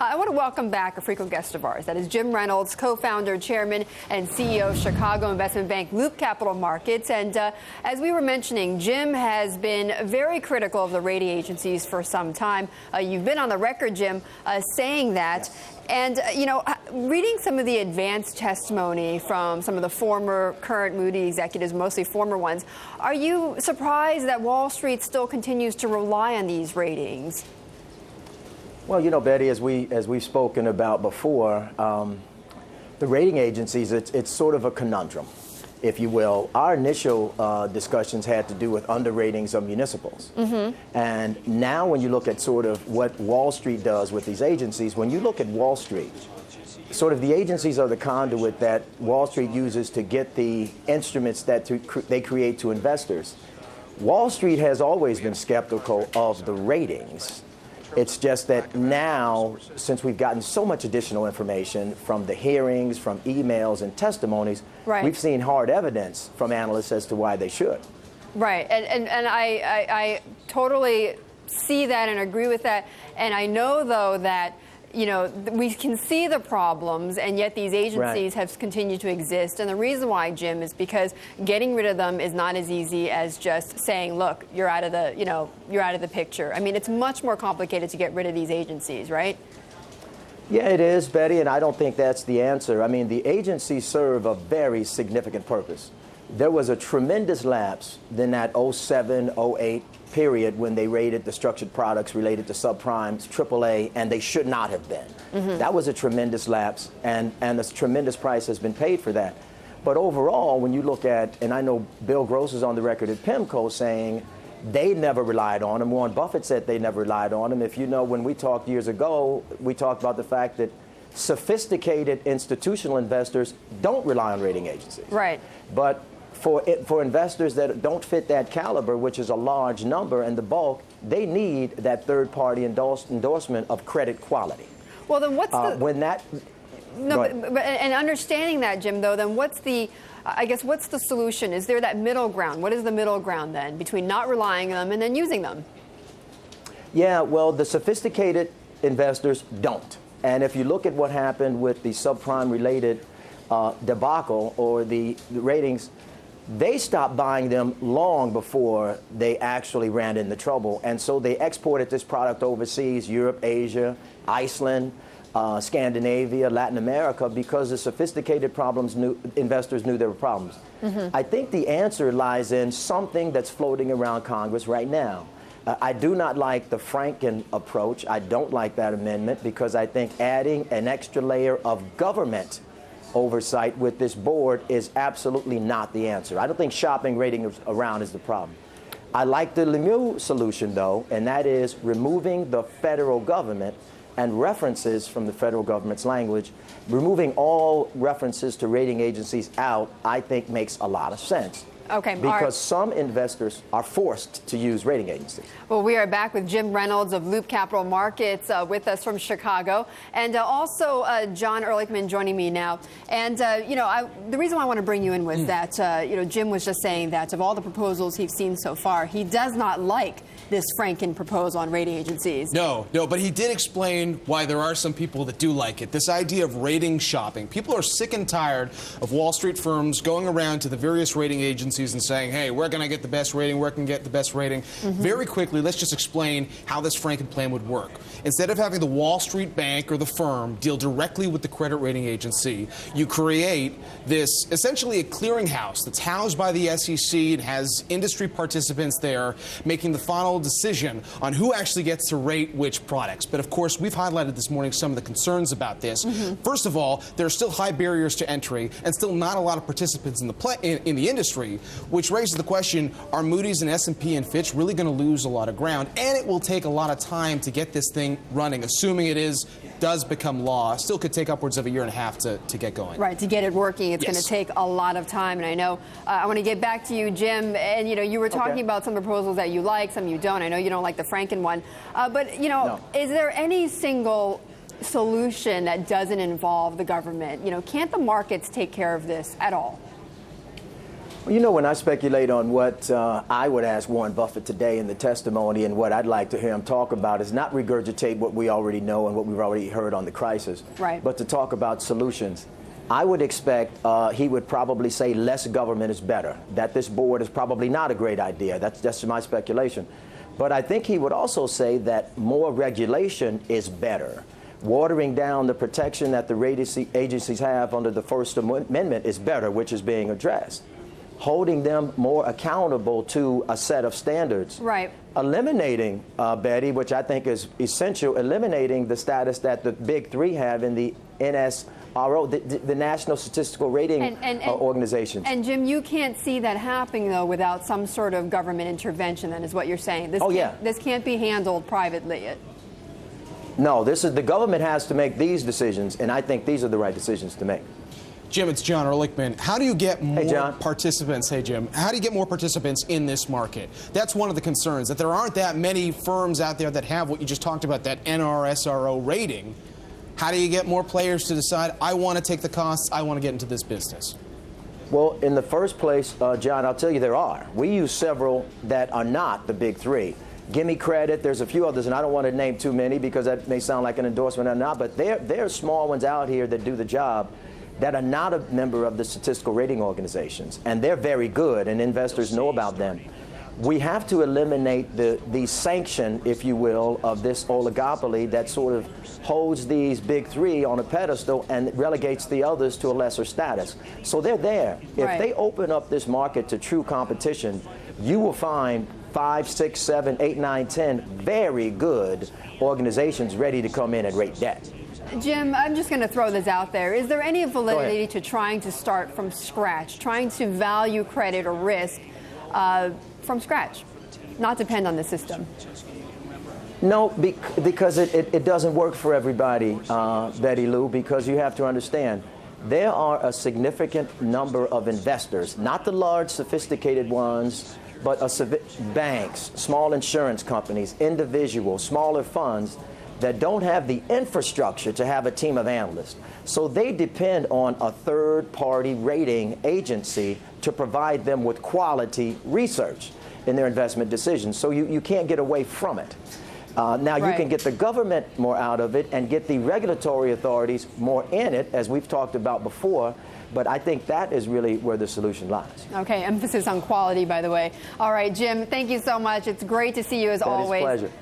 I want to welcome back a frequent guest of ours. That is Jim Reynolds, co-founder, chairman, and CEO of Chicago investment bank Loop Capital Markets. And as we were mentioning, Jim has been very critical of the rating agencies for some time. You've been on the record, Jim, saying that. And, reading some of the advanced testimony from some of the former, current Moody executives, mostly former ones, are you surprised that Wall Street still continues to rely on these ratings? Well, Betty, as we've spoken about before, the rating agencies, it's sort of a conundrum, if you will. Our initial discussions had to do with underratings of municipals. And now when you look at sort of what Wall Street does with these agencies, when you look at Wall Street, sort of the agencies are the conduit that Wall Street uses to get the instruments that they create to investors. Wall Street has always been skeptical of the ratings. It's just that now, since we've gotten so much additional information from the hearings, from emails and testimonies, we've seen hard evidence from analysts as to why they should. Right. And I totally see that and agree with that. And I know, though, that we can see the problems, and yet these agencies have continued to exist. And the reason why, Jim, is because getting rid of them is not as easy as just saying, look, you're out of the picture. I mean, it's much more complicated to get rid of these agencies, right? Yeah, it is, Betty, and I don't think that's the answer. I mean, the agencies serve a very significant purpose. There was a tremendous lapse in that 07, 08 period when they rated the structured products related to subprimes, AAA, and they should not have been. That was a tremendous lapse, and a tremendous price has been paid for that. But overall, when you look at, and I know Bill Gross is on the record at PIMCO saying they never relied on him. Warren Buffett said they never relied on him. If you know, when we talked years ago, we talked about the fact that sophisticated institutional investors don't rely on rating agencies. Right. But for investors that don't fit that caliber, which is a large number and the bulk, they need that third-party endorsement of credit quality. Well, then what's and understanding that, Jim, though, then what's the solution? Is there that middle ground? What is the middle ground then between not relying on them and then using them? Yeah, well, the sophisticated investors don't. And if you look at what happened with the subprime-related debacle or the ratings, they stopped buying them long before they actually ran into trouble. And so they exported this product overseas, Europe, Asia, Iceland, Scandinavia, Latin America, because the sophisticated investors knew there were problems. I think the answer lies in something that's floating around Congress right now. I do not like the Franken approach. I don't like that amendment because I think adding an extra layer of government oversight with this board is absolutely not the answer. I don't think shopping ratings around is the problem. I like the Lemieux solution, though, and that is removing the federal government and references from the federal government's language. Removing all references to rating agencies out, I think, makes a lot of sense. Okay, because some investors are forced to use rating agencies. Well, we are back with Jim Reynolds of Loop Capital Markets with us from Chicago, and also John Erlichman joining me now. And the reason why I want to bring you in was that Jim was just saying that of all the proposals he's seen so far, he does not like this Franken proposal on rating agencies. No, but he did explain why there are some people that do like it. This idea of rating shopping. People are sick and tired of Wall Street firms going around to the various rating agencies and saying, hey, we're going to get the best rating, we're going to get the best rating. Very quickly, let's just explain how this Franken plan would work. Instead of having the Wall Street bank or the firm deal directly with the credit rating agency, you create this, essentially a clearinghouse that's housed by the SEC. It has industry participants there making the final decision on who actually gets to rate which products. But of course, we've highlighted this morning some of the concerns about this. First of all, there are still high barriers to entry and still not a lot of participants in the industry, which raises the question, are Moody's and S&P and Fitch really going to lose a lot of ground? And it will take a lot of time to get this thing running, assuming it does become law. Still could take upwards of a year and a half to get going. Right, to get it working, it's going to take a lot of time. And I know, I want to get back to you, Jim, and you were talking about some of the proposals that you like, some you don't. I know you don't like the Franken one, but is there any single solution that doesn't involve the government? Can't the markets take care of this at all? Well, you know, when I speculate on what I would ask Warren Buffett today in the testimony, and what I'd like to hear him talk about is not regurgitate what we already know and what we've already heard on the crisis, right, but to talk about solutions. I would expect he would probably say less government is better, that this board is probably not a great idea. That's my speculation. But I think he would also say that more regulation is better. Watering down the protection that the rating agencies have under the First Amendment is better, which is being addressed. Holding them more accountable to a set of standards. Right. Eliminating, Betty, which I think is essential, eliminating the status that the big three have in the NSRO, the National Statistical Rating Organizations. And Jim, you can't see that happening, though, without some sort of government intervention, then, is what you're saying. This can't be handled privately. No, the government has to make these decisions, and I think these are the right decisions to make. Jim, it's John Erlichman. How do you get more participants? Hey, Jim. How do you get more participants in this market? That's one of the concerns, that there aren't that many firms out there that have what you just talked about, that NRSRO rating. How do you get more players to decide, I want to take the costs, I want to get into this business? Well, in the first place, John, I'll tell you there are. We use several that are not the big three. Give me credit. There's a few others, and I don't want to name too many because that may sound like an endorsement or not, but there are small ones out here that do the job that are not a member of the statistical rating organizations, and they're very good, and investors know about them. We have to eliminate the sanction, if you will, of this oligopoly that sort of holds these big three on a pedestal and relegates the others to a lesser status. So they're there. If they open up this market to true competition, you will find 5, 6, 7, 8, 9, 10 very good organizations ready to come in and rate debt. Jim, I'm just going to throw this out there. Is there any validity to trying to start from scratch, trying to value credit or risk from scratch, not depend on the system? No, because it doesn't work for everybody, Betty Lou, because you have to understand, there are a significant number of investors, not the large sophisticated ones, but banks, small insurance companies, individuals, smaller funds that don't have the infrastructure to have a team of analysts. So they depend on a third-party rating agency to provide them with quality research in their investment decisions. So you can't get away from it. Now, you can get the government more out of it and get the regulatory authorities more in it, as we've talked about before. But I think that is really where the solution lies. Okay, emphasis on quality, by the way. All right, Jim, thank you so much. It's great to see you as always. It's a pleasure.